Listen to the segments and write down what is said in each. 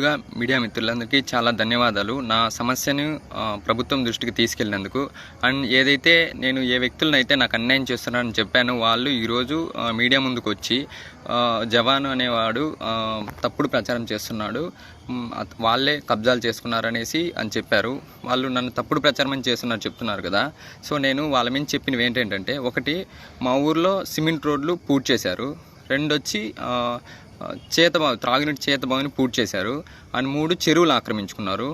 ముందుగా మీడియా మిత్రులందరికీ చాలా ధన్యవాదాలు. నా సమస్యను ప్రభుత్వం దృష్టికి తీసుకెళ్ళినందుకు. అండ్ ఏదైతే నేను ఏ వ్యక్తులనైతే నాకు అన్యాయం చేస్తున్నారని చెప్పానో వాళ్ళు ఈరోజు మీడియా ముందుకు వచ్చి జవాన్ అనేవాడు తప్పుడు ప్రచారం చేస్తున్నాడు, వాళ్ళే కబ్జాలు చేసుకున్నారనేసి అని చెప్పారు. వాళ్ళు నన్ను తప్పుడు ప్రచారం అని చేస్తున్నారు చెప్తున్నారు కదా. సో నేను వాళ్ళ మీద చెప్పినవి ఏంటంటే, ఒకటి మా ఊర్లో సిమెంట్ రోడ్లు పూర్తి చేశారు, రెండొచ్చి త్రాగునీటి చేతబావిని పూర్తి చేశారు, అండ్ 3 చెరువులు ఆక్రమించుకున్నారు,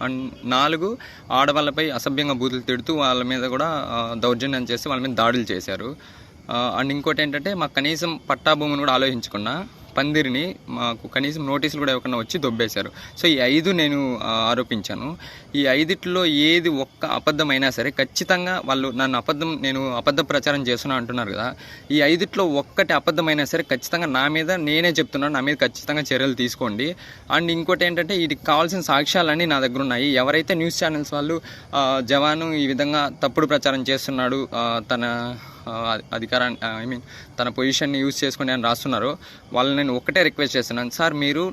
అండ్ 4 ఆడవాళ్ళపై అసభ్యంగా బూతులు తిడుతూ వాళ్ళ మీద కూడా దౌర్జన్యం చేసి వాళ్ళ మీద దాడులు చేశారు. అండ్ ఇంకోటి ఏంటంటే, మాకు కనీసం పట్టా భూమిని కూడా ఆలోచించకుండా పందిరిని మాకు కనీసం నోటీసులు కూడా ఇవ్వకుండా వచ్చి దొబ్బేశారు. సో ఈ 5 నేను ఆరోపించాను. ఈ 5లో ఏది ఒక్క అబద్ధమైనా సరే ఖచ్చితంగా వాళ్ళు నేను అబద్ధ ప్రచారం చేస్తున్నా అంటున్నారు కదా. ఈ 5లో ఒక్కటి అబద్ధమైనా సరే ఖచ్చితంగా నా మీద నేనే చెప్తున్నాను, నా మీద ఖచ్చితంగా చర్యలు తీసుకోండి. అండ్ ఇంకోటి ఏంటంటే, వీటికి కావాల్సిన సాక్ష్యాలన్నీ నా దగ్గర ఉన్నాయి. ఎవరైతే న్యూస్ ఛానల్స్ వాళ్ళు జవాను ఈ విధంగా తప్పుడు ప్రచారం చేస్తున్నాడు, తన అధికారాన్ని తన పొజిషన్ని యూజ్ చేసుకుని అని రాస్తున్నారో వాళ్ళు నేను ఒకటే రిక్వెస్ట్ చేస్తున్నాను, సార్ మీరు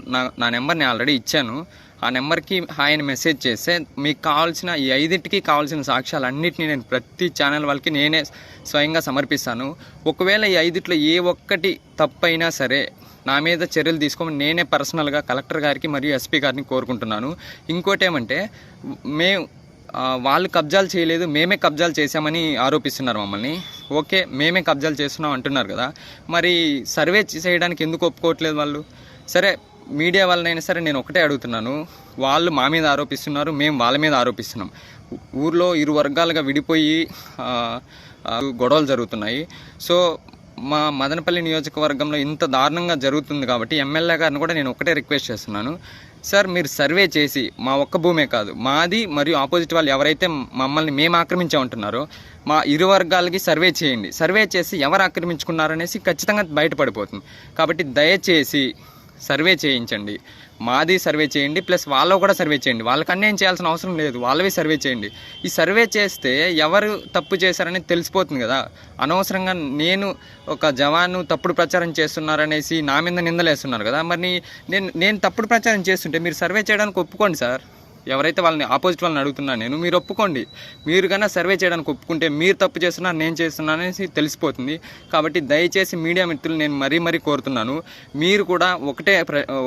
నా నెంబర్ని ఆల్రెడీ ఇచ్చాను, ఆ నెంబర్కి ఆయన మెసేజ్ చేస్తే మీకు కావాల్సిన ఈ 5టికి కావాల్సిన సాక్ష్యాలన్నింటినీ నేను ప్రతి ఛానల్ వాళ్ళకి నేనే స్వయంగా సమర్పిస్తాను. ఒకవేళ ఈ 5లో ఏ ఒక్కటి తప్పైనా సరే నా మీద చర్యలు తీసుకోమని నేనే పర్సనల్గా కలెక్టర్ గారికి మరియు ఎస్పీ గారిని కోరుకుంటున్నాను. ఇంకోటి ఏమంటే, వాళ్ళు కబ్జాలు చేయలేదు, మేమే కబ్జాలు చేశామని ఆరోపిస్తున్నారు మమ్మల్ని. ఓకే, మేమే కబ్జాలు చేస్తున్నాం అంటున్నారు కదా, మరి సర్వే చేయడానికి ఎందుకు ఒప్పుకోవట్లేదు వాళ్ళు? సరే, మీడియా వాళ్ళనైనా సరే నేను ఒకటే అడుగుతున్నాను, వాళ్ళు మా మీద ఆరోపిస్తున్నారు, మేము వాళ్ళ మీద ఆరోపిస్తున్నాం. ఊర్లో 2 వర్గాలుగా విడిపోయి గొడవలు జరుగుతున్నాయి. సో మా మదనపల్లి నియోజకవర్గంలో ఇంత దారుణంగా జరుగుతుంది కాబట్టి ఎమ్మెల్యే గారిని కూడా నేను ఒకటే రిక్వెస్ట్ చేస్తున్నాను, సార్ మీరు సర్వే చేసి మా ఒక్క భూమే కాదు, మాది మరియు ఆపోజిట్ వాళ్ళు ఎవరైతే మమ్మల్ని మేము ఆక్రమించామంటున్నారో మా 2 వర్గాలకి సర్వే చేయండి. సర్వే చేసి ఎవరు ఆక్రమించుకున్నారనేసి ఖచ్చితంగా బయటపడిపోతుంది. కాబట్టి దయచేసి సర్వే చేయించండి, మాది సర్వే చేయండి, ప్లస్ వాళ్ళు కూడా సర్వే చేయండి. వాళ్ళకి అన్యాయం చేయాల్సిన అవసరం లేదు, వాళ్ళవి సర్వే చేయండి. ఈ సర్వే చేస్తే ఎవరు తప్పు చేశారని తెలిసిపోతుంది కదా. అనవసరంగా నేను ఒక జవాను తప్పుడు ప్రచారం చేస్తున్నారనేసి నా మీద నిందలేస్తున్నారు కదా. మరి నేను తప్పుడు ప్రచారం చేస్తుంటే మీరు సర్వే చేయడానికి ఒప్పుకోండి సార్. ఎవరైతే వాళ్ళని ఆపోజిట్ వాళ్ళని అడుగుతున్నాను మీరు ఒప్పుకోండి. మీరు కన్నా సర్వే చేయడానికి ఒప్పుకుంటే మీరు తప్పు చేస్తున్నారు, నేను చేస్తున్నాను అనేసి తెలిసిపోతుంది. కాబట్టి దయచేసి మీడియా మిత్రులు నేను మరీ కోరుతున్నాను, మీరు కూడా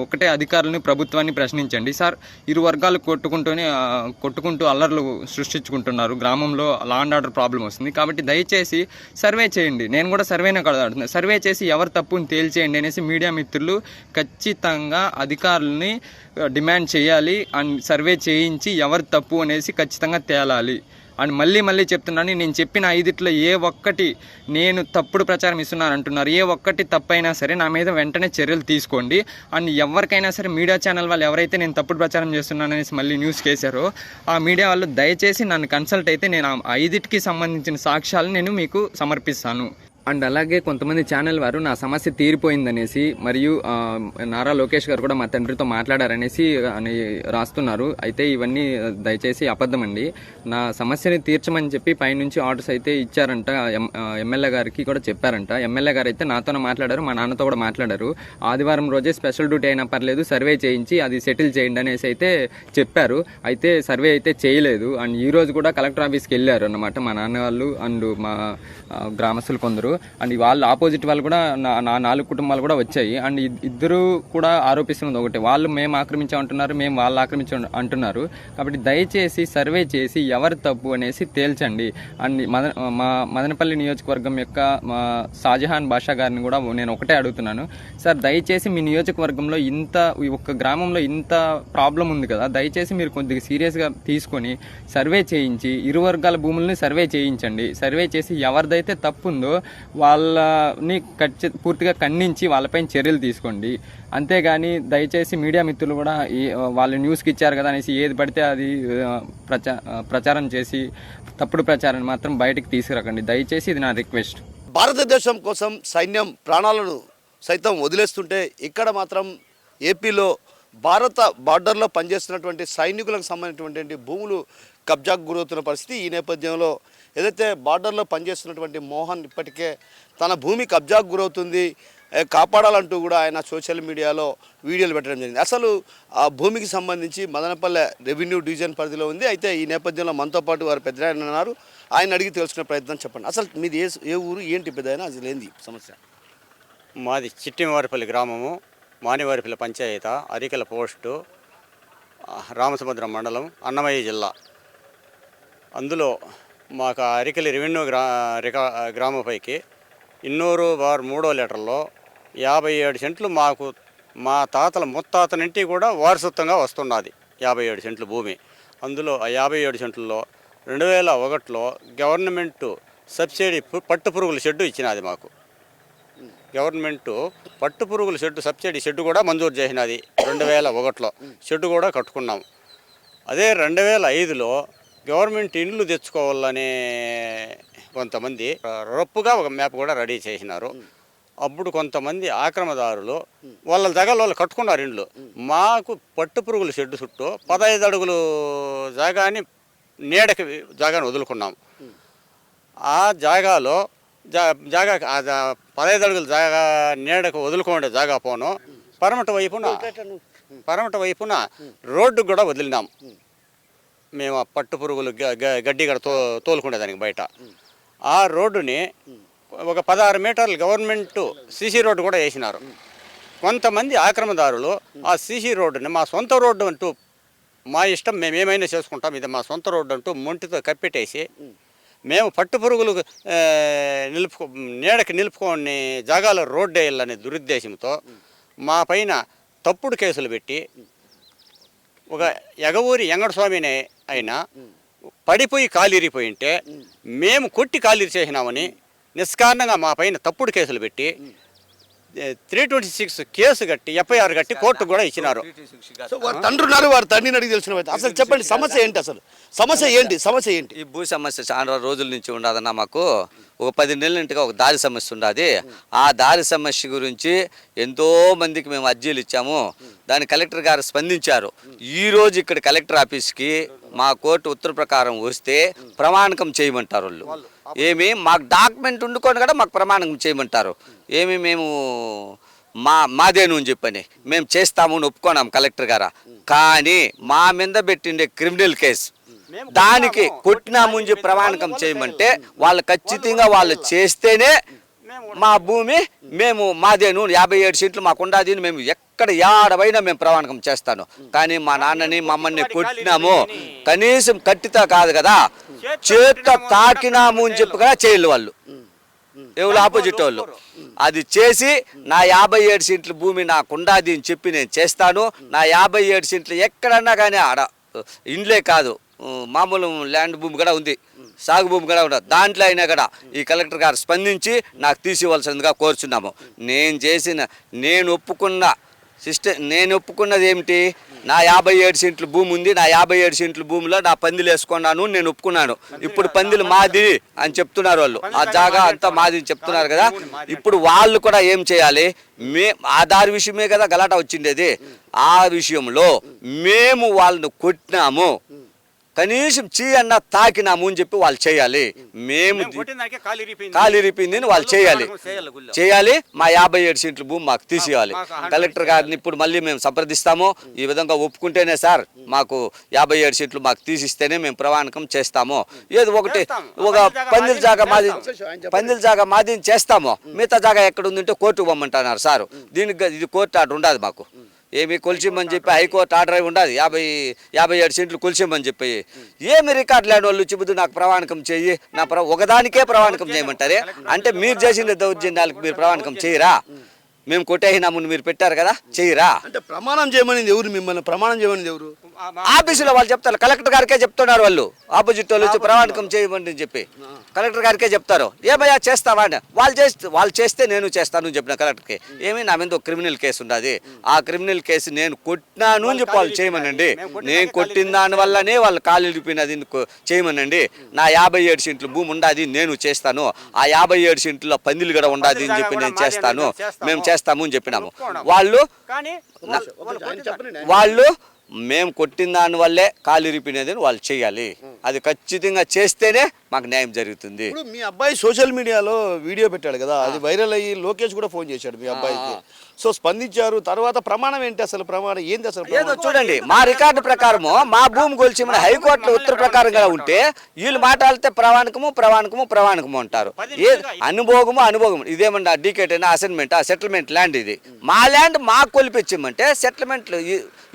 ఒకటే అధికారులను ప్రభుత్వాన్ని ప్రశ్నించండి. సార్ 2 వర్గాలు కొట్టుకుంటూ అల్లర్లు సృష్టించుకుంటున్నారు, గ్రామంలో లా అండ్ ఆర్డర్ ప్రాబ్లం వస్తుంది. కాబట్టి దయచేసి సర్వే చేయండి. నేను కూడా సర్వేనే కడుతున్నాను, సర్వే చేసి ఎవరు తప్పుని తేల్చేయండి అనేసి మీడియా మిత్రులు ఖచ్చితంగా అధికారులని డిమాండ్ చేయాలి. అండ్ సర్వే చేయించి ఎవరు తప్పు అనేసి ఖచ్చితంగా తేలాలి. అండ్ మళ్ళీ చెప్తున్నాను, నేను చెప్పిన 5లో ఏ ఒక్కటి నేను తప్పుడు ప్రచారం ఇస్తున్నాను అంటున్నారు, ఏ ఒక్కటి తప్పైనా సరే నా మీద వెంటనే చర్యలు తీసుకోండి. అండ్ ఎవరికైనా సరే మీడియా ఛానల్ వాళ్ళు ఎవరైతే నేను తప్పుడు ప్రచారం చేస్తున్నాను అనేసి మళ్ళీ న్యూస్ కేసారో ఆ మీడియా వాళ్ళు దయచేసి నన్ను కన్సల్ట్ అయితే నేను ఆ 5టికి సంబంధించిన సాక్ష్యాలను నేను మీకు సమర్పిస్తాను. అండ్ అలాగే కొంతమంది ఛానల్ వారు నా సమస్య తీరిపోయిందనేసి మరియు నారా లోకేష్ గారు కూడా మా తండ్రితో మాట్లాడారనేసి అని రాస్తున్నారు. అయితే ఇవన్నీ దయచేసి అబద్ధం అండి. నా సమస్యని తీర్చమని చెప్పి పైనుంచి ఆర్డర్స్ అయితే ఇచ్చారంట, ఎమ్మెల్యే గారికి కూడా చెప్పారంట. ఎమ్మెల్యే గారు అయితే నాతోనే మాట్లాడారు, మా నాన్నతో కూడా మాట్లాడారు. ఆదివారం రోజే స్పెషల్ డ్యూటీ అయినా పర్లేదు సర్వే చేయించి అది సెటిల్ చేయండి అనేసి అయితే చెప్పారు. అయితే సర్వే అయితే చేయలేదు. అండ్ ఈ రోజు కూడా కలెక్టర్ ఆఫీస్కి వెళ్ళారు అన్నమాట మా నాన్న వాళ్ళు అండ్ మా గ్రామస్తులు కొందరు. అండ్ వాళ్ళు ఆపోజిట్ వాళ్ళు కూడా నా 4 కుటుంబాలు కూడా వచ్చాయి. అండ్ ఇద్దరు కూడా ఆరోపిస్తున్నది ఒకటే, వాళ్ళు మేము ఆక్రమించామంటున్నారు, మేము వాళ్ళు అంటున్నారు. కాబట్టి దయచేసి సర్వే చేసి ఎవరు తప్పు అనేసి తేల్చండి. అండ్ మా మదనపల్లి నియోజకవర్గం యొక్క మా షాజహాన్ బాషా గారిని కూడా నేను ఒకటే అడుగుతున్నాను, సార్ దయచేసి మీ నియోజకవర్గంలో ఒక్క గ్రామంలో ఇంత ప్రాబ్లం ఉంది కదా, దయచేసి మీరు కొద్దిగా సీరియస్గా తీసుకొని సర్వే చేయించి 2 వర్గాల భూములని సర్వే చేయించండి. సర్వే చేసి ఎవరిదైతే తప్పు ఉందో వాళ్ళని పూర్తిగా ఖండించి వాళ్ళపైన చర్యలు తీసుకోండి. అంతేగాని దయచేసి మీడియా మిత్రులు కూడా వాళ్ళు న్యూస్కి ఇచ్చారు కదా అనేసి ఏది పడితే అది ప్రచారం చేసి తప్పుడు ప్రచారాన్ని మాత్రం బయటకు తీసుకురాకండి. దయచేసి ఇది నా రిక్వెస్ట్. భారతదేశం కోసం సైన్యం ప్రాణాలను సైతం వదిలేస్తుంటే ఇక్కడ మాత్రం ఏపీలో భారత బార్డర్లో పనిచేస్తున్నటువంటి సైనికులకు సంబంధించినటువంటి భూములు కబ్జాకు గురవుతున్న పరిస్థితి. ఈ నేపథ్యంలో ఏదైతే బార్డర్లో పనిచేస్తున్నటువంటి మోహన్ ఇప్పటికే తన భూమి కబ్జాకు గురవుతుంది, కాపాడాలంటూ కూడా ఆయన సోషల్ మీడియాలో వీడియోలు పెట్టడం జరిగింది. అసలు ఆ భూమికి సంబంధించి మదనపల్లె రెవెన్యూ డివిజన్ పరిధిలో ఉంది. అయితే ఈ నేపథ్యంలో మనతో పాటు వారు పెద్ద ఆయన ఉన్నారు. ఆయన అడిగి తెలుసుకునే ప్రయత్నం చెప్పండి. అసలు మీది ఏ ఊరు, ఏంటి పెద్ద ఆయన, అసలు ఏంది సమస్య? మాది చిట్టివారిపల్లి గ్రామము, మానివారిపల్లి పంచాయత, అరికల పోస్టు, రామసముద్రం మండలం, అన్నమయ్య జిల్లా. అందులో మాకు అరికలి రెవెన్యూ గ్రామంపైకి ఇన్నూరు బార్ 3వ లీటర్లో 57 సెంట్లు మాకు మా తాతల ముత్తాతనింటి కూడా వారసత్వంగా వస్తున్నది. 57 సెంట్లు భూమి. అందులో ఆ 57 సెంట్లలో 2001లో గవర్నమెంటు సబ్సిడీ పట్టు పురుగుల షెడ్డు ఇచ్చినది మాకు. గవర్నమెంటు పట్టు పురుగుల సబ్సిడీ షెడ్డు కూడా మంజూరు చేసినది 2001లో. షెడ్డు కూడా కట్టుకున్నాం. అదే 2005లో గవర్నమెంట్ ఇండ్లు తెచ్చుకోవాలనే కొంతమంది రప్పుగా ఒక మ్యాప్ కూడా రెడీ చేసినారు. అప్పుడు కొంతమంది ఆక్రమదారులు వాళ్ళ దగ్గర వాళ్ళు కట్టుకున్నారు ఇండ్లు. మాకు పట్టు పురుగుల షెడ్డు చుట్టూ 15 అడుగులు జాగాని నీడకి జాగాని వదులుకున్నాం. ఆ జాగాలో జాగా 15 అడుగుల జాగా నీడకు వదులుకోండే జాగా పోను పరమట వైపున రోడ్డు కూడా వదిలినాం. మేము ఆ పట్టు పురుగులు గడ్డి కూడా తోలుకునేదానికి బయట. ఆ రోడ్డుని ఒక 16 మీటర్లు గవర్నమెంట్ సీసీ రోడ్డు కూడా వేసినారు. కొంతమంది ఆక్రమదారులు ఆ సీసీ రోడ్డుని మా సొంత రోడ్డు అంటూ, మా ఇష్టం మేము ఏమైనా చేసుకుంటాం, ఇది మా సొంత రోడ్డు అంటూ మొంటితో కప్పెట్టేసి మేము పట్టు పురుగులు నీడకి నిలుపుకొని జాగాలో రోడ్డు వేయాలనే దురుద్దేశంతో మా పైన తప్పుడు కేసులు పెట్టి ఒక ఎగవూరి వెంకటస్వామిని అయినా పడిపోయి కాలిరిపోయి ఉంటే మేము కొట్టి కాలిరి చేసినామని నిష్కారణంగా మా పైన తప్పుడు కేసులు పెట్టి 326 కేసు కట్టి ఎఫ్ఐఆర్ కట్టి కోర్టుకు కూడా ఇచ్చినారు. సో వారు తండ్రి ఉన్నారు, వారి తండ్రిని అడిగి తెలిసిన అసలు చెప్పండి, సమస్య ఏంటి? అసలు సమస్య ఏంటి? ఈ భూ సమస్య చాలా రోజుల నుంచి ఉండదన్న. మాకు ఒక 10 నెలల నుండిగా ఒక దారి సమస్య ఉండదు. ఆ దారి సమస్య గురించి ఎంతో మందికి మేము అర్జీలు ఇచ్చాము. దాని కలెక్టర్ గారు స్పందించారు. ఈరోజు ఇక్కడ కలెక్టర్ ఆఫీస్కి మా కోర్టు ఉత్తర్వు ప్రకారం వస్తే ప్రమాణకం చేయమంటారు వాళ్ళు. మాకు డాక్యుమెంట్ ఉండుకొని కూడా మాకు ప్రమాణకం చేయమంటారు. మేము మాదేను అని చెప్పని మేము చేస్తాము అని ఒప్పుకున్నాం కలెక్టర్ గారు. కానీ మా మీద పెట్టిండే క్రిమినల్ కేసు దానికి కొట్టినాము అని చెప్పి ప్రమాణకం చేయమంటే వాళ్ళు ఖచ్చితంగా వాళ్ళు చేస్తేనే మా భూమి మేము మాదేను 57 సెంట్లు మాకు ఉండాది, మేము ఎక్కడ ఏడవైనా మేము ప్రమాణకం చేస్తాను. కానీ మా నాన్నని మమ్మల్ని కొట్టినాము, కనీసం కట్టితా కాదు కదా, చేత్తో తాకినాము అని చెప్పి కూడా చేయలు వాళ్ళు, ఎవరు ఆపోజిట్ వాళ్ళు. అది చేసి నా 57 సెంట్ల భూమి నాకు ఉండాది అని చెప్పి నేను చేస్తాను. నా 57 సెంట్లు ఎక్కడన్నా కానీ ఆడ ఇండ్లే కాదు, మామూలు ల్యాండ్ భూమి కూడా ఉంది, సాగు భూమి కూడా ఉండదు. దాంట్లో అయినా కూడా ఈ కలెక్టర్ గారు స్పందించి నాకు తీసివ్వాల్సిందిగా కోరుచున్నాము. నేను ఒప్పుకున్నది ఏమిటి? నా 57 సెంట్ల భూమి ఉంది, నా 57 సెంట్ల భూమిలో నా పందిలు వేసుకున్నాను, నేను ఒప్పుకున్నాను. ఇప్పుడు పందిలు మాది అని చెప్తున్నారు వాళ్ళు, ఆ జాగా అంతా మాది అని చెప్తున్నారు కదా. ఇప్పుడు వాళ్ళు కూడా ఏం చేయాలి? ఆధార్ విషయమే కదా గలాట వచ్చిండేది. ఆ విషయంలో మేము వాళ్ళను కొట్టినాము, కనీసం అన్న తాకినాము అని చెప్పి వాళ్ళు చేయాలి. మేము కాలిరిపింది వాళ్ళు చేయాలి. మా 57 సెంట్ల భూమి మాకు తీసేయాలి. కలెక్టర్ గారిని ఇప్పుడు మళ్ళీ మేము సంప్రదిస్తాము. ఈ విధంగా ఒప్పుకుంటేనే సార్ మాకు 57 సెంట్లు మాకు తీసిస్తేనే మేము ప్రమాణకం చేస్తాము. ఏదో ఒకటి ఒక పందిల జాగా మాది చేస్తాము. మిగతా జాగా ఎక్కడ ఉందంటే కోర్టుకు పొమ్మంటున్నారు సార్. దీనికి ఇది కోర్టు ఆర్డర్ ఉండదు మాకు. కొలిచిమ్మని చెప్పి హైకోర్టు ఆర్డర్ అయి ఉండదు. 57 సెంట్లు కొలిచిమ్మని చెప్పి రికార్డు లేని వాళ్ళు చెబుతూ నాకు ప్రమాణకం చెయ్యి, ఒకదానికే ప్రమాణకం చేయమంటారే. అంటే మీరు చేసిన దౌర్జన్యాలకు మీరు ప్రమాణకం చేయరా? మేము కొట్టేసినాము మీరు పెట్టారు కదా, చేయరా? అంటే ప్రమాణం చేయమని ఎవరు? మిమ్మల్ని ప్రమాణం చేయమని ఎవరు? ఆఫీసులో వాళ్ళు చెప్తారు. కలెక్టర్ గారికే చెప్తున్నారు వాళ్ళు. ఆపోజిట్ వాళ్ళు వచ్చి ప్రమాణకం చేయమని చెప్పి కలెక్టర్ గారికే చెప్తారు. ఏమయ్యా చేస్తావా అని. వాళ్ళు చేస్తే నేను చేస్తాను అని చెప్పిన కలెక్టర్కి. నా మీద ఒక క్రిమినల్ కేసు ఉన్నది. ఆ క్రిమినల్ కేసు నేను కొట్టినాను అని చెప్పి వాళ్ళు చేయమనండి. నేను కొట్టిన దాని వల్లనే వాళ్ళు కాలు ఇరిపోయినది చేయమనండి. నా 57 సెంట్లు భూమి ఉండాది, నేను చేస్తాను. ఆ 57 సెంట్లో పందిలు కూడా ఉండాది అని చెప్పి నేను చేస్తాను, మేము చేస్తాము అని చెప్పినాము. వాళ్ళు మేము కొట్టిన దానివల్లే కాలు ఇరిపినది వాళ్ళు చేయాలి. అది ఖచ్చితంగా చేస్తేనే మాకు న్యాయం జరుగుతుంది. ఇప్పుడు మీ అబ్బాయి సోషల్ మీడియాలో వీడియో పెట్టాడు కదా, అది వైరల్ అయ్యి లోకేష్ కూడా ఫోన్ చేశాడు మీ అబ్బాయికి. సో స్పందించారు. తర్వాత ప్రమాణం ఏంటి అసలు? ప్రమాణం ఏంటి అసలు? ఏదో చూడండి, మా రికార్డు ప్రకారము మా భూమి కొలిచి మన హైకోర్టులో ఉత్తర ప్రకారంగా ఉంటే వీళ్ళు మాట్లాడితే ప్రమాణకము అంటారు. ఏ అనుభోగము ఇదేమన్నా డీకేట్ అయినా అసైన్మెంట్ సెటిల్మెంట్ ల్యాండ్ ఇది. మా ల్యాండ్ మాకు కొలిపించమంటే సెటిల్మెంట్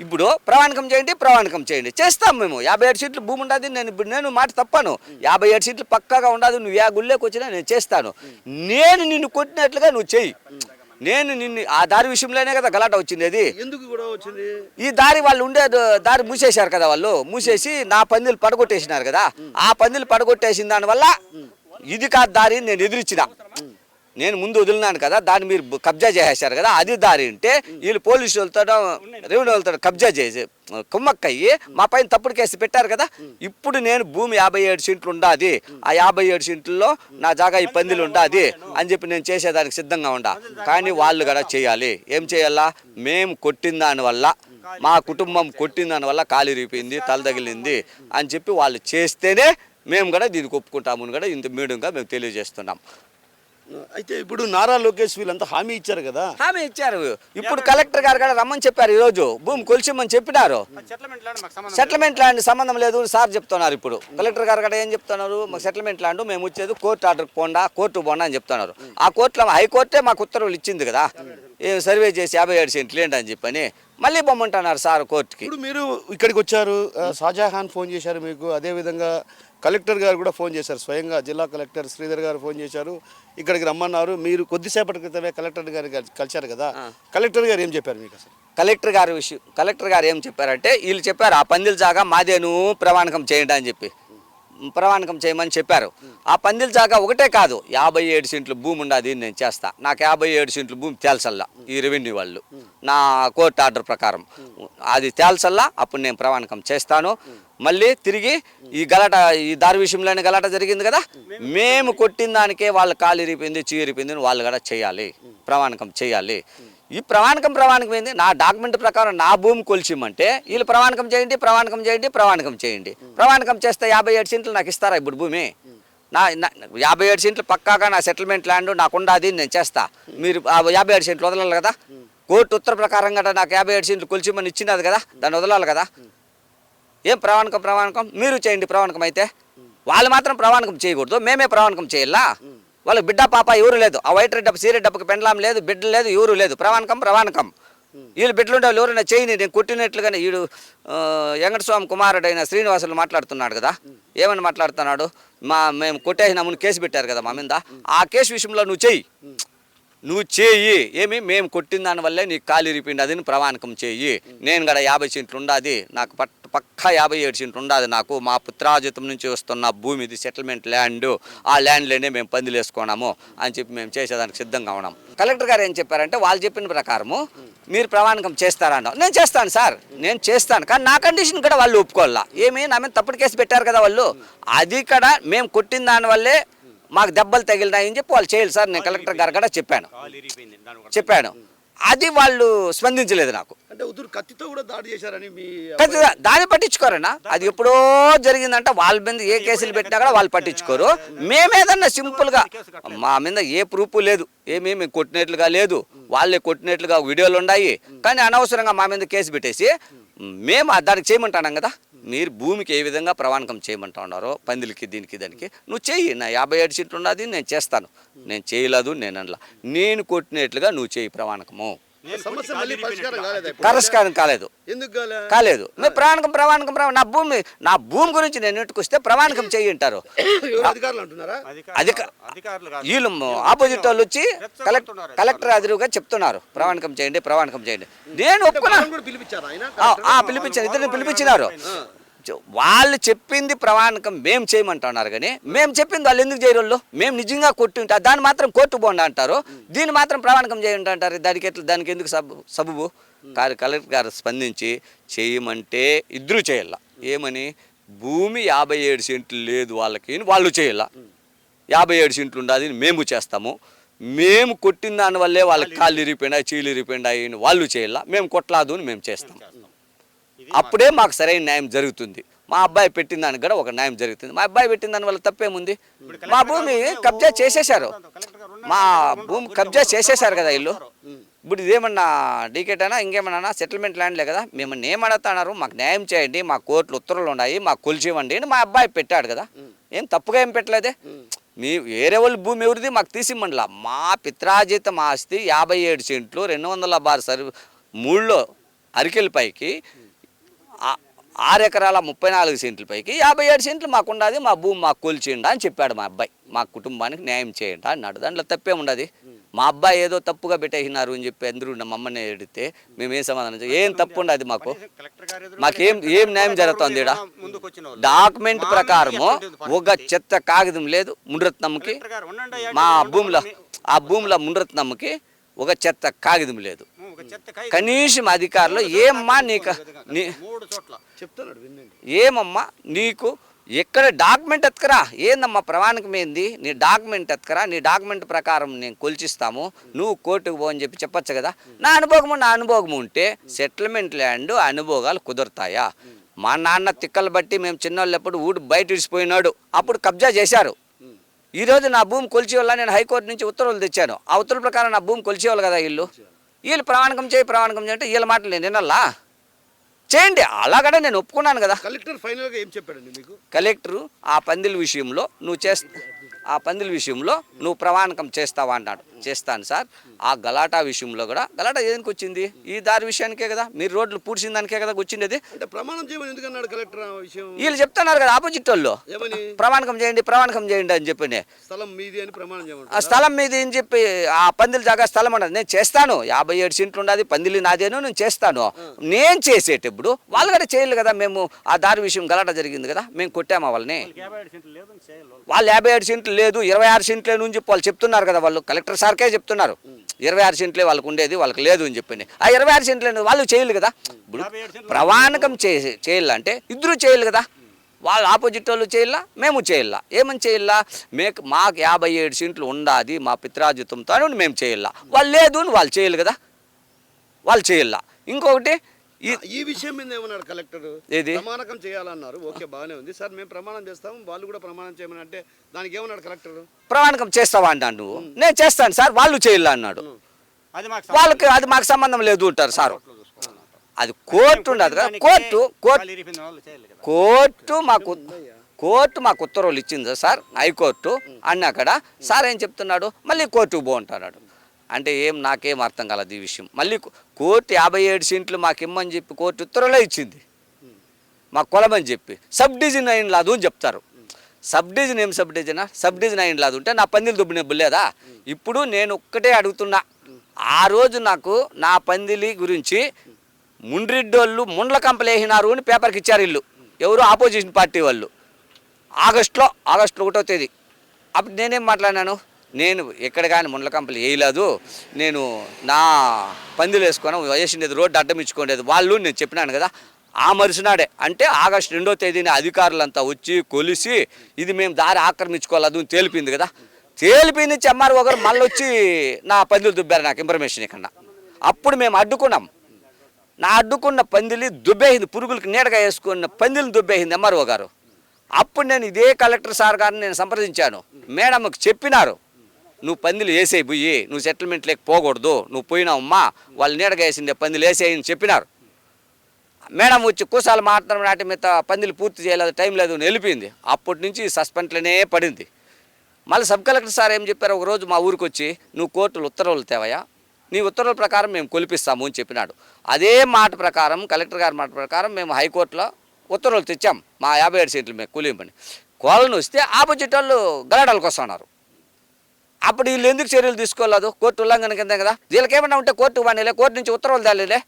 ఇప్పుడు ప్రమాణకం చేయండి చేస్తాం మేము. 57 సీట్లు భూమి ఉండదు. నేను మాట తప్పాను. 57 సీట్లు పక్కాగా ఉండదు. నువ్వు గుళ్ళేకి వచ్చినా నేను చేస్తాను. నేను నిన్ను కొట్టినట్లుగా నువ్వు చెయ్యి. నేను నిన్ను ఆ దారి విషయంలోనే కదా గలాట వచ్చింది. అది ఎందుకు కూడా వచ్చింది? ఈ దారి వాళ్ళు ఉండే దారి మూసేశారు కదా, వాళ్ళు మూసేసి నా పందిలు పడగొట్టేసినారు కదా. ఆ పందిలు పడగొట్టేసిన దానివల్ల ఇది కాదు దారి నేను ఎదిరించిన. నేను ముందు వదిలినాను కదా, దాన్ని మీరు కబ్జా చేసేశారు కదా, అది దారి అంటే వీళ్ళు పోలీసు వాళ్ళతో రెవెన్యూ వాళ్ళతో కబ్జా చేసి కుమ్మక్కయ్యి మా పైన తప్పుడు కేసు పెట్టారు కదా. ఇప్పుడు నేను భూమి 57 సెంట్లు ఉండాది, ఆ 57 సెంట్లలో నా జాగా ఈ పందిలు ఉండాది అని చెప్పి నేను చేసేదానికి సిద్ధంగా ఉండా. కానీ వాళ్ళు కూడా చేయాలి. ఏం చేయాలా? మేము కొట్టిన దానివల్ల మా కుటుంబం కొట్టిన దానివల్ల కాలు ఇరిగిపోయింది, తల తగిలింది అని చెప్పి వాళ్ళు చేస్తేనే మేము కూడా దీనికి ఒప్పుకుంటామని కూడా ఇంత మీడియంగా మేము తెలియజేస్తున్నాం. అయితే ఇప్పుడు నారా లోకేష్ వీళ్ళంతా హామీ ఇచ్చారు కదా. హామీ ఇచ్చారు. ఇప్పుడు కలెక్టర్ గారు కూడా రమ్మని చెప్పారు. ఈరోజు భూమి కొలిచిమని చెప్పినారు. సెటిల్మెంట్ ల్యాండ్ సంబంధం లేదు సార్ చెప్తున్నారు. ఇప్పుడు కలెక్టర్ గారు కూడా ఏం చెప్తున్నారు? మాకు సెటిల్మెంట్ ల్యాండ్ మేము వచ్చేది కోర్టు ఆర్డర్ కోర్టు పోండా అని చెప్తున్నారు. ఆ కోర్టులో హైకోర్టే మాకు ఉత్తర్వులు ఇచ్చింది కదా, ఏం సర్వే చేసి 57 సెంట్లు ఏంటి అని చెప్పని మళ్ళీ బొమ్మంటున్నారు సార్ కోర్టుకి. ఇప్పుడు మీరు ఇక్కడికి వచ్చారు, షాజహాన్ ఫోన్ చేశారు మీకు, అదేవిధంగా కలెక్టర్ గారు కూడా ఫోన్ చేశారు. స్వయంగా జిల్లా కలెక్టర్ శ్రీధర్ గారు ఫోన్ చేశారు, ఇక్కడికి రమ్మన్నారు. మీరు కొద్దిసేపటి క్రితమే కలెక్టర్ గారు కలిశారు కదా, కలెక్టర్ గారు ఏం చెప్పారు మీకు అసలు? కలెక్టర్ గారు ఏం చెప్పారంటే వీళ్ళు చెప్పారు ఆ పందిల జాగా మాదేను ప్రమాణకం చేయండి అని చెప్పి ప్రమాణకం చేయమని చెప్పారు. ఆ పందిల జాగా ఒకటే కాదు, 57 సెంట్లు భూమి ఉండదు నేను చేస్తా. నాకు 57 సెంట్లు భూమి తేల్చల్లా ఈ రెవెన్యూ వాళ్ళు నా కోర్టు ఆర్డర్ ప్రకారం అది తేల్చల్లా. అప్పుడు నేను ప్రమాణకం చేస్తాను. మళ్ళీ తిరిగి ఈ దారి విషయంలోనే గలాట జరిగింది కదా, మేము కొట్టిన దానికే వాళ్ళ కాలు ఇరిపోయింది, చీరిపోయింది వాళ్ళు కూడా చేయాలి, ప్రమాణకం చేయాలి. ఈ ప్రమాణకం ఏంది? నా డాక్యుమెంట్ ప్రకారం నా భూమి కొలిచిమంటే వీళ్ళు ప్రమాణకం చేయండి. ప్రమాణకం చేస్తే 57 సెంట్లు నాకు ఇస్తారా ఇప్పుడు భూమి? నా 57 సెంట్లు పక్కాగా నా సెటిల్మెంట్ ల్యాండ్ నాకు ఉండాది, నేను చేస్తా. మీరు 57 సెంట్లు వదలాలి కదా. కోర్టు ఉత్తర ప్రకారంగా నాకు 57 సెంట్లు కొలిచిమని ఇచ్చినది కదా, దాన్ని వదలాలి కదా. ఏం ప్రమాణకం మీరు చేయండి. ప్రమాణకం అయితే వాళ్ళు మాత్రం ప్రమాణకం చేయకూడదు, మేమే ప్రమాణకం చేయాలా? వాళ్ళకి బిడ్డ పాప ఎవరు లేదు. ఆ వైట్ రెడ్ డబ్బు సీరెడ్ డబ్బుకి పెండ్లాం లేదు, బిడ్డలు లేదు, ఎవరు లేదు. ప్రమాణకం వీళ్ళు బిడ్డలు ఉండే వాళ్ళు ఎవరైనా చేయని. నేను కొట్టినట్లుగానే వీడు వెంకటస్వామి కుమారుడైన శ్రీనివాసులు మాట్లాడుతున్నాడు కదా, ఏమని మాట్లాడుతున్నాడు? మేము కొట్టేసినామని కేసు పెట్టారు కదా మా మీద, ఆ కేసు విషయంలో నువ్వు చేయి. ఏమి మేము కొట్టిన దానివల్లే నీకు కాలు ఇరిపిండి, అది ప్రమాణకం చేయి. నేను కూడా 50 సెంట్లు ఉండాది, నాకు పక్కా 57 సెంట్లు ఉండాది. నాకు మా పుత్రాజితం నుంచి వస్తున్న భూమి ఇది సెటిల్మెంట్ ల్యాండ్, ఆ ల్యాండ్లోనే మేము పందిలు వేసుకున్నాము అని చెప్పి మేము చేసేదానికి సిద్ధంగా ఉన్నాం. కలెక్టర్ గారు ఏం చెప్పారంటే వాళ్ళు చెప్పిన ప్రకారము మీరు ప్రమాణకం చేస్తారన్న. నేను చేస్తాను సార్, నేను చేస్తాను. కానీ నా కండిషన్ కూడా వాళ్ళు ఒప్పుకోవాలా. ఏమి నా మీద తప్పుడు కేసు పెట్టారు కదా వాళ్ళు, అది కూడా మేము కొట్టిన దానివల్లే మాకు దెబ్బలు తగిలినాయని చెప్పి వాళ్ళు చేయాలి సార్. నేను కలెక్టర్ గారు కూడా చెప్పాను. అది వాళ్ళు స్పందించలేదు నాకు. అంటే కత్తితో కూడా దాడి చేశారని దాన్ని పట్టించుకోరన్నా. అది ఎప్పుడో జరిగిందంటే వాళ్ళ మీద ఏ కేసులు పెట్టినా కూడా వాళ్ళు పట్టించుకోరు. మేమేదన్నా సింపుల్గా మా మీద ఏ ప్రూఫ్ లేదు, మేము కొట్టినట్లుగా లేదు, వాళ్ళే కొట్టినట్లుగా వీడియోలు ఉన్నాయి. కానీ అనవసరంగా మా మీద కేసు పెట్టేసి మేము దానికి చేయమంటున్నాం కదా. మీరు భూమికి ఏ విధంగా ప్రమాణకం చేయమంటా ఉన్నారో పందిలకి దీనికి దానికి నువ్వు చెయ్యి. నా 57 సెంట్లు ఉన్నది నేను చేస్తాను. నేను చేయలేదు నేను కొట్టినట్లుగా నువ్వు చేయి ప్రమాణకము. పరిష్కారం కాలేదు. మీరు ప్రమాణకం నా భూమి గురించి నేను ఇంటికొస్తే ప్రమాణకం చేయి అంటారు. వీళ్ళు ఆపోజిట్ వాళ్ళు వచ్చి కలెక్టర్ అదురుగా చెప్తున్నారు ప్రమాణకం చేయండి. నేను ఒప్పుకున్నాను, పిలిపించాను, ఇద్దరిని పిలిపించినారు. వాళ్ళు చెప్పింది ప్రమాణకం మేము చేయమంటున్నారు. కానీ మేము చెప్పింది వాళ్ళు ఎందుకు చేయరు? మేము నిజంగా కొట్టి ఉంటారు, దాన్ని మాత్రం కోర్టు బోండా అంటారు, దీన్ని మాత్రం ప్రమాణకం చేయండి అంటారు. దానికి ఎందుకు సబబు? కలెక్టర్ గారు స్పందించి చేయమంటే ఇద్దరు చేయాల. ఏమని? భూమి 57 సెంట్లు లేదు వాళ్ళకి, వాళ్ళు చేయాల. 57 సెంట్లు ఉండదు మేము చేస్తాము. మేము కొట్టిన దానివల్లే వాళ్ళకి కాళ్ళు ఇరిగిపోయినాయి, చీలు ఇరిగిపోయినాయి వాళ్ళు చేయాల. మేము కొట్టలేదు అని మేము చేస్తాం. అప్పుడే మాకు సరైన న్యాయం జరుగుతుంది. మా అబ్బాయి పెట్టిన దానికి కూడా ఒక న్యాయం జరుగుతుంది. మా అబ్బాయి పెట్టిన దాని వల్ల తప్పేముంది? మా భూమి కబ్జా చేసేశారు, మా భూమి కబ్జా చేసేశారు కదా వీళ్ళు. ఇప్పుడు ఇదేమన్నా డీకేటనా ఇంకేమన్నా సెటిల్మెంట్ ల్యాండ్లే కదా. మిమ్మల్ని ఏమడుతున్నారు, మాకు న్యాయం చేయండి, మా కోర్టులు ఉత్తర్వులు ఉన్నాయి, మాకు కొలిచివ్వండి అని మా అబ్బాయి పెట్టాడు కదా. ఏం తప్పుగా ఏం పెట్టలేదే. మీ వేరే వాళ్ళు భూమి ఎవరిది మాకు తీసిమ్మండిలా. మా పిత్రాజితం ఆస్తి 57 సెంట్లు 263లో అరికెలపైకి 6 ఎకరాల 34 సెంట్ల పైకి 57 సెంట్లు మాకు ఉండదు, మా భూమి మాకు కొలిచేయండి అని చెప్పాడు మా అబ్బాయి. మా కుటుంబానికి న్యాయం చేయండి అన్నాడు. దాంట్లో తప్పే ఉండదు. మా అబ్బాయి ఏదో తప్పుగా పెట్టేసినారు అని చెప్పి అందరూ మమ్మల్ని అడిగితే మేమేం సమాధానం ఏం తప్పు ఉండదు మాకు. మాకేం న్యాయం జరుగుతుంది ఇక్కడ. డాక్యుమెంట్ ప్రకారము ఒక చెత్త కాగితం లేదు మునిరత్నమ్మకి. మా భూమిలో ఆ భూమిలో మునిరత్నమ్మకి ఒక చెత్త కాగితం లేదు. కనీసం అధికారులు ఏమ్మా నీకు ఏమమ్మా నీకు ఎక్కడ డాక్యుమెంట్ ఎత్తుకరా, ఏందమ్మా ప్రమాణికం ఏంది, నీ డాక్యుమెంట్ ఎత్తుకరా, నీ డాక్యుమెంట్ ప్రకారం నేను కొలిచిస్తాము, నువ్వు కోర్టుకు పో అని చెప్పి చెప్పచ్చు కదా. నా అనుభవము ఉంటే సెటిల్మెంట్ ల్యాండ్ అనుభోగాలు కుదురుతాయా? మా నాన్న తిక్కలు బట్టి మేము చిన్నోళ్ళప్పుడు ఊడు బయట ఇడిచిపోయినాడు, అప్పుడు కబ్జా చేశారు. ఈరోజు నా భూమి కొలిచేవాళ్ళ నేను హైకోర్టు నుంచి ఉత్తర్వులు తెచ్చాను. ఆ ఉత్తర్వుల ప్రకారం నా భూమి కొలిచేవాళ్ళు కదా వీళ్ళు ప్రమాణకం చేయంటే వీళ్ళ మాటలు నేను వినాలా? చేయండి, అలాగనే నేను ఒప్పుకున్నాను కదా. కలెక్టర్ ఫైనల్గా ఏం చెప్పాడండి మీకు? కలెక్టరు ఆ పందిల విషయంలో నువ్వు ప్రమాణకం చేస్తావా అన్నాడు. చేస్తాను సార్. ఆ గలాటా విషయంలో కూడా గలాటా ఏదానికి వచ్చింది? ఈ దారి విషయానికే కదా, మీరు రోడ్లు పూడ్చిన దానికే కదా వచ్చింది. అంటే ప్రమాణం చేయమని ఎందుకన్నాడు కలెక్టర్? వీళ్ళు చెప్తున్నారు కదా ఆపోజిట్ వాళ్ళు, ప్రమాణకం చేయండి అని చెప్పి. స్థలం మీది అని ప్రమాణం చేయమని. ఆ స్థలం మీది అని చెప్పి ఆ పందిల జాగా స్థలం ఉండదు. నేను చేస్తాను, 57 సెంట్లు ఉండదు, పందిలి నాదేను, నేను చేస్తాను. నేను చేసేటప్పుడు వాళ్ళు కూడా చేయాలి కదా. మేము ఆ దారి విషయం గలాటా జరిగింది కదా, మేము కొట్టామా వాళ్ళని. వాళ్ళు 57 సెంట్లు లేదు 26 సెంట్లే నుంచి వాళ్ళు చెప్తున్నారు కదా. వాళ్ళు కలెక్టర్ సార్కే చెప్తున్నారు 26 సెంట్లే వాళ్ళకు ఉండేది, వాళ్ళకి లేదు అని చెప్పి. ఆ 26 సెంట్లే వాళ్ళు చేయాలి కదా. ఇప్పుడు ప్రమాణకం చేయాలంటే ఇద్దరు చేయాలి కదా. వాళ్ళు ఆపోజిట్ వాళ్ళు చేయాలా, మేము చేయాలా. ఏమని చేయాలా? మాకు 57 సెంట్లు ఉండాది మా పిత్రాజితంతో అని మేము చేయాలా. వాళ్ళు లేదు అని వాళ్ళు చేయాలి కదా, వాళ్ళు చేయాలా. ఇంకొకటి ఈ విషయం మీద ఏమన్నాడు కలెక్టర్? ఏది ప్రమాణకం చేయాలన్నారు. ఓకే, బాగానే ఉంది సార్, మేము ప్రమాణం చేస్తాము, వాళ్ళు కూడా ప్రమాణం చేయమని అంటే దానికి ఏమన్నాడు కలెక్టర్? ప్రమాణకం చేస్తావా అన్నాడు. నువ్వు నేను చేస్తాను సార్, వాళ్ళు చేయాలి అన్నాడు. వాళ్ళకి అది మాకు సంబంధం లేదు అంటారు సార్. అది కోర్టు ఉండదు కదా. కోర్టు మాకు ఉత్తర్వులు ఇచ్చింది సార్, హైకోర్టు అన్నాకడ సార్ ఏం చెప్తున్నాడు, మళ్ళీ కోర్టుకు బాగుంటున్నాడు. అంటే నాకేం అర్థం కాలేదు ఈ విషయం. మళ్ళీ కోర్టు 57 సెంట్లు మాకు ఇమ్మని చెప్పి కోర్టు ఉత్తర్వులే ఇచ్చింది, మాకు కొలమని చెప్పి. సబ్ డివిజన్ అయిన లాదు అని చెప్తారు. సబ్ డివిజన్ అయిన లాదు ఉంటే నా పందిలు దుబ్బిన లేదా? ఇప్పుడు నేను ఒక్కటే అడుగుతున్నా, ఆ రోజు నాకు నా పందిలి గురించి ముండ్రిడ్డోళ్ళు ముండ్ల కంపలు వేసినారు అని పేపర్కి ఇచ్చారు వీళ్ళు, ఎవరు ఆపోజిషన్ పార్టీ వాళ్ళు. ఆగస్టులో 1వ తేదీ. అప్పుడు నేనేం మాట్లాడినాను, నేను ఎక్కడ కానీ ముండ్ల కంపలు వేయలేదు, నేను నా పందిలు వేసిండేది రోడ్డు అడ్డం ఇచ్చుకోండేది వాళ్ళు నేను చెప్పినాను కదా. ఆ మరుసనాడే అంటే ఆగస్టు 2వ తేదీన అధికారులంతా వచ్చి కొలిసి ఇది మేము దారి ఆక్రమించుకోలేదు అని తేలిపింది కదా. తేలిపింది ఎంఆర్ఓ గారు మళ్ళీ వచ్చి నా పందిలు దుబ్బారు, నాకు ఇన్ఫర్మేషన్ ఇకన్నా. అప్పుడు మేము అడ్డుకున్నాం. నా అడ్డుకున్న పందిలి దుబ్బేసింది, పురుగులకి నీడగా వేసుకున్న పందిలు దుబ్బేసింది ఎంఆర్ఓ గారు. అప్పుడు నేను ఇదే కలెక్టర్ సార్ గారిని నేను సంప్రదించాను. మేడంకి చెప్పినారు, నువ్వు పందిలు వేసేయి పోయి, నువ్వు సెటిల్మెంట్ లేక పోకూడదు, నువ్వు పోయినావమ్మా, వాళ్ళు నీడగా వేసిండే పందిలు వేసేయని చెప్పినారు. మేడం వచ్చి కూసాలు మాట్లాడడం నాటి మీద పందిలు పూర్తి చేయలేదు, టైం లేదు అని వెళ్ళిపోయింది. అప్పటి నుంచి సస్పెండ్లోనే పడింది. మళ్ళీ సబ్ కలెక్టర్ సార్ ఏం చెప్పారు, ఒకరోజు మా ఊరికి వచ్చి నువ్వు కోర్టులు ఉత్తర్వులు తేవయా, నీ ఉత్తర్వుల ప్రకారం మేము కొలిపిస్తాము అని చెప్పినాడు. అదే మాట ప్రకారం కలెక్టర్ గారి మాట ప్రకారం మేము హైకోర్టులో ఉత్తర్వులు తెచ్చాం, మా 57 సెంట్లు మేము కూలిమని. కోళ్ళను వస్తే ఆపోజిట్ వాళ్ళు గలాడాలకు వస్తున్నారు. అప్పుడు వీళ్ళు ఎందుకు చర్యలు తీసుకోలేదు? కోర్టు ఉల్లంఘన కింద కదా. వీళ్ళకి ఏమన్నా ఉంటే కోర్టుకు పనిలే, కోర్టు నుంచి ఉత్తర్వులు తేలేలే.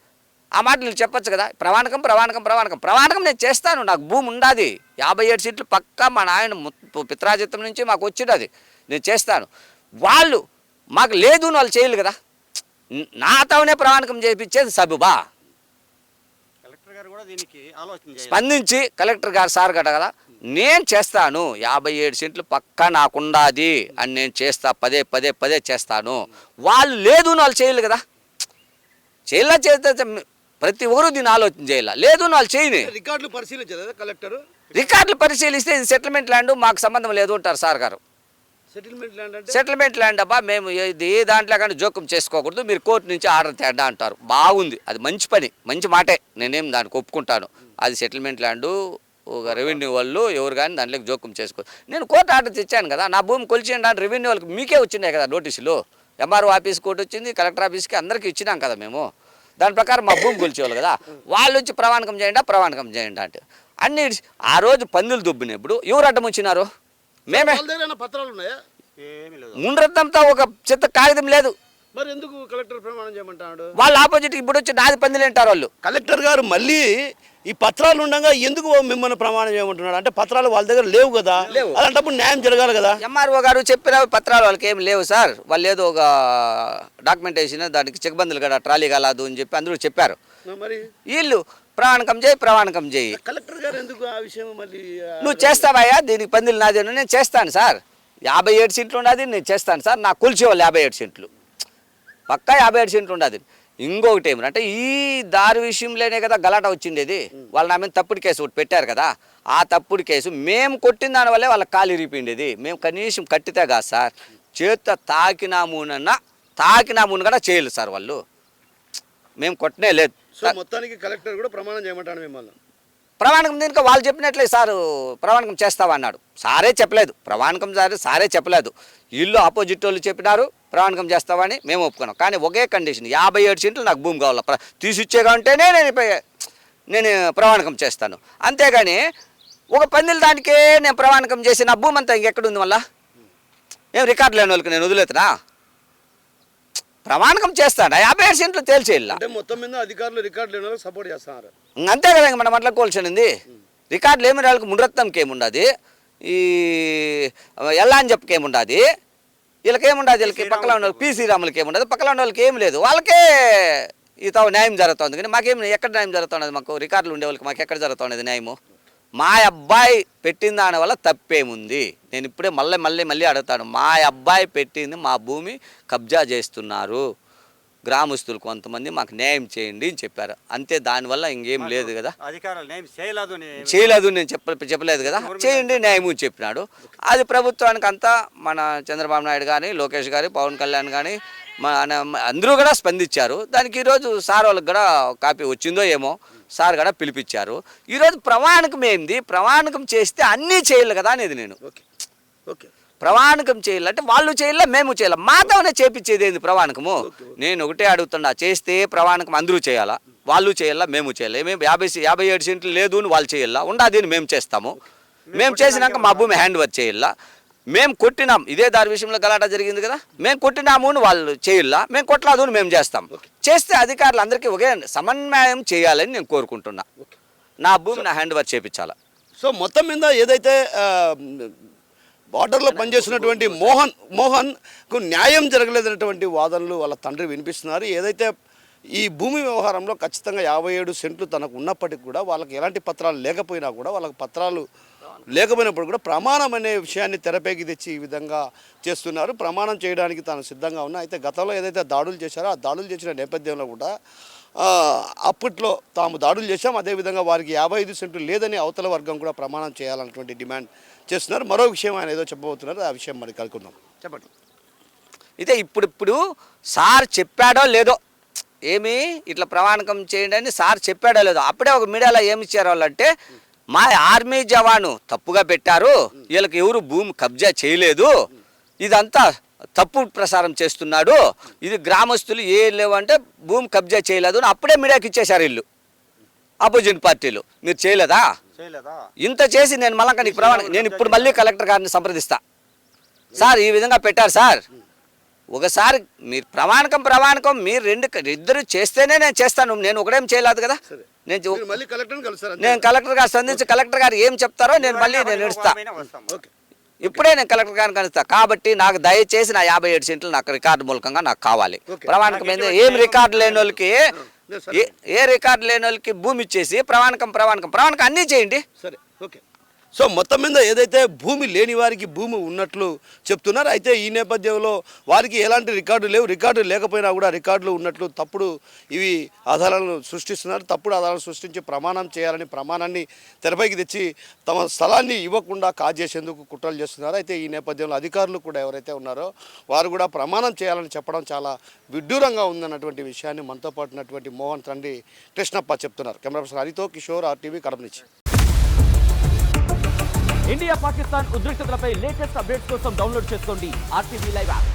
ఆ మాట వీళ్ళు చెప్పచ్చు కదా. ప్రమాణకం నేను చేస్తాను, నాకు భూమి ఉండాది, 57 సెంట్లు పక్కా మా నాయన పిత్రాజితం నుంచి మాకు వచ్చినది, నేను చేస్తాను. వాళ్ళు మాకు లేదు అని వాళ్ళు చేయాలి కదా. నాతోనే ప్రమాణకం చేయించేది సబుబా? స్పందించి కలెక్టర్ గారు సార్ గట కదా, నేను చేస్తాను, 57 సెంట్లు పక్కా నాకుండాది అని నేను చేస్తా, పదే చేస్తాను. వాళ్ళు లేదు అని వాళ్ళు చేయాలి కదా. చేస్తే ప్రతి ఒక్కరు దీన్ని ఆలోచన చేయాలి. లేదు వాళ్ళు చేయని రికార్డులు పరిశీలించలేదా కలెక్టర్? రికార్డులు పరిశీలిస్తే ఇది సెటిల్మెంట్ ల్యాండ్, మాకు సంబంధం లేదు అంటారు సార్ గారు. సెటిల్మెంట్ ల్యాండ్ అంటే సెటిల్మెంట్ ల్యాండ్ అబ్బా, మేము ఇది ఏ దాంట్లో కానీ జోక్యం చేసుకోకూడదు, మీరు కోర్టు నుంచి ఆర్డర్ తేడా అంటారు. బాగుంది, అది మంచి పని, మంచి మాటే, నేనేం దానికి ఒప్పుకుంటాను. అది సెటిల్మెంట్ ల్యాండు, ఒక రెవెన్యూ వాళ్ళు ఎవరు కానీ దాంట్లోకి జోక్యం చేసుకో. నేను కోర్టు ఆర్డర్ తెచ్చాను కదా, నా భూమి కొలిచేయండి అని రెవెన్యూ వాళ్ళకి మీకే వచ్చినాయి కదా నోటీసులు. ఎంఆర్ఓ ఆఫీస్ కోర్టు వచ్చింది, కలెక్టర్ ఆఫీస్కి అందరికీ ఇచ్చినాం కదా మేము. దాని ప్రకారం మా భూమి కొలిచేవాళ్ళు కదా, వాళ్ళు వచ్చి ప్రమాణకం చేయండి అంటే అన్ని. ఆ రోజు పందులు దుబ్బినప్పుడు ఎవరు అడ్డం వచ్చినారు? మేమే. పత్రాలు ఉన్నాయా? ముండ్రత్నంతో ఒక చెత్త కాగితం లేదు. మరి ఎందుకు కలెక్టర్ ప్రమాణం చేయమంటాడు? వాళ్ళు ఆపోజిట్ ఇప్పుడు వచ్చి నాది పందులు అంటారు వాళ్ళు. కలెక్టర్ గారు మళ్ళీ ఈ పత్రాలు ఉండగా ఎందుకు మిమ్మల్ని ప్రమాణం చేయమంటున్నాడు అంటే పత్రాలు వాళ్ళ దగ్గర లేవు కదా, అలాంటప్పుడు న్యాయం జరగాలి కదా. ఎంఆర్ఓ గారు చెప్పిన పత్రాలు వాళ్ళకి ఏం లేవు సార్, వాళ్ళు ఏదో ఒక డాక్యుమెంటేషన్ దానికి చెక్బందులు కదా ట్రాలీ కాలేదు అని చెప్పి అందరూ చెప్పారు. మరి వీళ్ళు ప్రమాణకం చేయి. కలెక్టర్ గారు ఎందుకు ఆ విషయం మళ్ళీ నువ్వు చేస్తావయ్యా, దీనికి పందులు నాది, నేను చేస్తాను సార్. 57 సెంట్లు ఉన్నది, నేను చేస్తాను సార్. నాకు కొలిచేవాళ్ళు 57 సెంట్లు, పక్కా 57 సెంట్లు ఉన్నది. ఇంకొకటి ఏమంటే ఈ దారి విషయంలోనే కదా గలాట వచ్చిండేది. వాళ్ళు నా మీద తప్పుడు కేసు ఒకటి పెట్టారు కదా, ఆ తప్పుడు కేసు మేము కొట్టిన దానివల్లే వాళ్ళకి కాలు ఇరిగిపోయిండేది. మేము కనీసం కట్టితే కాదు సార్, చేత తాకినామున కూడా చేయలేదు సార్ వాళ్ళు, మేము కొట్టనే లేదు. సో మొత్తానికి కలెక్టర్ కూడా ప్రమాణం చేయమంటాడు మిమ్మల్ని. ప్రమాణకం దీనికి వాళ్ళు చెప్పినట్లే సార్, ప్రమాణకం చేస్తావా అన్నాడు. సారే చెప్పలేదు, ప్రమాణకం సారే చెప్పలేదు. ఇల్లు ఆపోజిట్ వాళ్ళు చెప్పినారు ప్రమాణకం చేస్తావని, మేము ఒప్పుకున్నాం. కానీ ఒకే కండిషన్, 57 సెంట్లు నాకు భూమి కావాలి, తీసిచ్చేగా ఉంటేనే నేను ప్రమాణకం చేస్తాను. అంతేగాని ఒక పందిల దానికే నేను ప్రమాణకం చేసి నా భూమి అంతా ఇంకెక్కడుంది? మళ్ళా ఏం రికార్డు లేని వాళ్ళకి నేను వదిలేతున్నా? ప్రమాణకం చేస్తాను, 57 సెంట్లు తేల్చేయాల. మొత్తం మీద అధికారులు రికార్డు లేని వాళ్ళకి సపోర్ట్ చేస్తున్నారు. అంతే కదా, మనం మాట్లాడుకోవాల్సింది. రికార్డులు ఏమి వాళ్ళకి ముండ్రత్నంకి ఏముండదు, ఈ ఎలా అని చెప్పకి ఏముండదు, వీళ్ళకి ఏముండదు, వీళ్ళకి పక్కన ఉన్న పి శ్రీరాములకి ఏముండదు, పక్కన ఉన్న వాళ్ళకి ఏం లేదు, వాళ్ళకే ఈ న్యాయం జరుగుతుంది. కానీ మాకేం ఎక్కడ న్యాయం జరుగుతున్నది? మాకు రికార్డులు ఉండే వాళ్ళకి మాకు ఎక్కడ జరుగుతున్నది న్యాయము? మా అబ్బాయి పెట్టిన దాని వల్ల తప్పేముంది? నేను ఇప్పుడే మళ్ళీ అడుగుతాను. మా అబ్బాయి పెట్టింది, మా భూమి కబ్జా చేస్తున్నారు గ్రామస్తులు కొంతమంది, మాకు న్యాయం చేయండి అని చెప్పారు. అంతే, దానివల్ల ఇంకేం లేదు కదా. చేయలేదు నేను చెప్పలేదు కదా, చేయండి న్యాయము చెప్పినాడు. అది ప్రభుత్వానికి అంతా మన చంద్రబాబు నాయుడు కానీ, లోకేష్ గారి, పవన్ కళ్యాణ్ కానీ అందరూ కూడా స్పందించారు. దానికి ఈరోజు సార్ వాళ్ళకి కూడా కాపీ వచ్చిందో ఏమో, సార్ కూడా పిలిపించారు. ఈరోజు ప్రమాణకం ఏంది, ప్రమాణకం చేస్తే అన్నీ చేయాలి కదా అనేది. నేను ప్రమాణకం చేయాలంటే వాళ్ళు చేయాల, మేము చేయాలి, మాతోనే చేపించేది ఏంది ప్రమాణకము? నేను ఒకటే అడుగుతున్నా, చేస్తే ప్రమాణకం అందరూ చేయాలా, వాళ్ళు చేయాలా, మేము చేయాలి. మేము 57 సెంట్లు లేదు అని వాళ్ళు చేయాలా, ఉండదు మేము చేస్తాము. మేము చేసినాక మా భూమి హ్యాండ్ ఓవర్ చేయాలా. మేము కొట్టినాం, ఇదే దారి విషయంలో గలాట జరిగింది కదా, మేము కొట్టినాము అని వాళ్ళు చేయాలా, మేము కొట్టలేదు అని మేము చేస్తాం. చేస్తే అధికారులు అందరికీ ఒకే సమన్వయం చేయాలని నేను కోరుకుంటున్నా. నా భూమి నా హ్యాండ్ ఓవర్ చేయించాలా. సో మొత్తం మీద ఏదైతే బార్డర్లో పనిచేస్తున్నటువంటి మోహన్కు న్యాయం జరగలేదన్నటువంటి వాదనలు వాళ్ళ తండ్రి వినిపిస్తున్నారు. ఏదైతే ఈ భూమి వ్యవహారంలో ఖచ్చితంగా 57 సెంట్లు తనకు ఉన్నప్పటికీ కూడా వాళ్ళకి ఎలాంటి పత్రాలు లేకపోయినా కూడా, వాళ్ళకి పత్రాలు లేకపోయినప్పుడు కూడా ప్రమాణం అనే విషయాన్ని తెరపైకి తెచ్చి ఈ విధంగా చేస్తున్నారు. ప్రమాణం చేయడానికి తాను సిద్ధంగా ఉన్నా. అయితే గతంలో ఏదైతే దాడులు చేశారో ఆ దాడులు చేసిన నేపథ్యంలో కూడా అప్పట్లో తాము దాడులు చేశాం, అదేవిధంగా వారికి 55 సెంట్లు లేదని అవతల వర్గం కూడా ప్రమాణం చేయాలన్నటువంటి డిమాండ్ చేస్తున్నారు. మరో విషయం ఆయన ఏదో చెప్పబోతున్నారు, ఆ విషయం మరి కలుసుకుందాం. చెప్పండి. అయితే ఇప్పుడు సార్ చెప్పాడో లేదో, ఏమి ఇట్లా ప్రమాణకం చేయండి అని సార్ చెప్పాడో లేదో, అప్పుడే ఒక మీడియాలో ఏమి ఇచ్చారు వాళ్ళంటే, మా ఆర్మీ జవాను తప్పుగా పెట్టారు, వీళ్ళకి ఎవరు భూమి కబ్జా చేయలేదు, ఇదంతా తప్పు ప్రసారం చేస్తున్నాడు, ఇది గ్రామస్తులు ఏం లేవంటే భూమి కబ్జా చేయలేదు అని అప్పుడే మీడియాకి ఇచ్చేశారు వీళ్ళు, ఆపోజిట్ పార్టీలు. మీరు చేయలేదా? ఇంత చేసి నేను మళ్ళీ నీకు ప్రమాణం, నేను ఇప్పుడు మళ్ళీ కలెక్టర్ గారిని సంప్రదిస్తా. సార్ ఈ విధంగా పెట్టారు సార్, ఒకసారి మీరు ప్రమాణకం మీరు ఇద్దరు చేస్తేనే నేను చేస్తాను, నేను ఒకటేం చేయలేదు కదా. నేను కలెక్టర్ గారు సంధించి కలెక్టర్ గారు ఏం చెప్తారో నేను ఇస్తా. ఇప్పుడే నేను కలెక్టర్ గారిని కలుస్తా. కాబట్టి నాకు దయచేసి నా 57 సెంట్లు నాకు రికార్డు మూలకంగా నాకు కావాలి. ప్రమాణకం ఏంది, ఏం రికార్డు లేని వాళ్ళకి, ఏ రికార్డు లేని వాళ్ళకి భూమి ఇచ్చేసి ప్రమాణకం అన్నీ చేయండి. సో మొత్తం మీద ఏదైతే భూమి లేని వారికి భూమి ఉన్నట్లు చెప్తున్నారు. అయితే ఈ నేపథ్యంలో వారికి ఎలాంటి రికార్డు లేవు, రికార్డు లేకపోయినా కూడా రికార్డులు ఉన్నట్లు తప్పుడు ఇవి ఆధారాలను సృష్టిస్తున్నారు. తప్పుడు ఆధారాలను సృష్టించి ప్రమాణం చేయాలని ప్రమాణాన్ని తెరపైకి తెచ్చి తమ స్థలాన్ని ఇవ్వకుండా కాజేసేందుకు కుట్రలు చేస్తున్నారు. అయితే ఈ నేపథ్యంలో అధికారులు కూడా ఎవరైతే ఉన్నారో వారు కూడా ప్రమాణం చేయాలని చెప్పడం చాలా విడ్డూరంగా ఉందన్నటువంటి విషయాన్ని మనతో పాటు ఉన్నటువంటి మోహన్ తండ్రి కృష్ణప్ప చెప్తున్నారు. కెమెరా పర్సన్ హరితో కిషోర్, RTV, కడప నుంచి. ఇండియా పాకిస్తాన్ ఉద్రిక్తతలపై లేటెస్ట్ అప్డేట్స్ కోసం డౌన్లోడ్ చేసుకోండి RTV లైవ్ యాప్.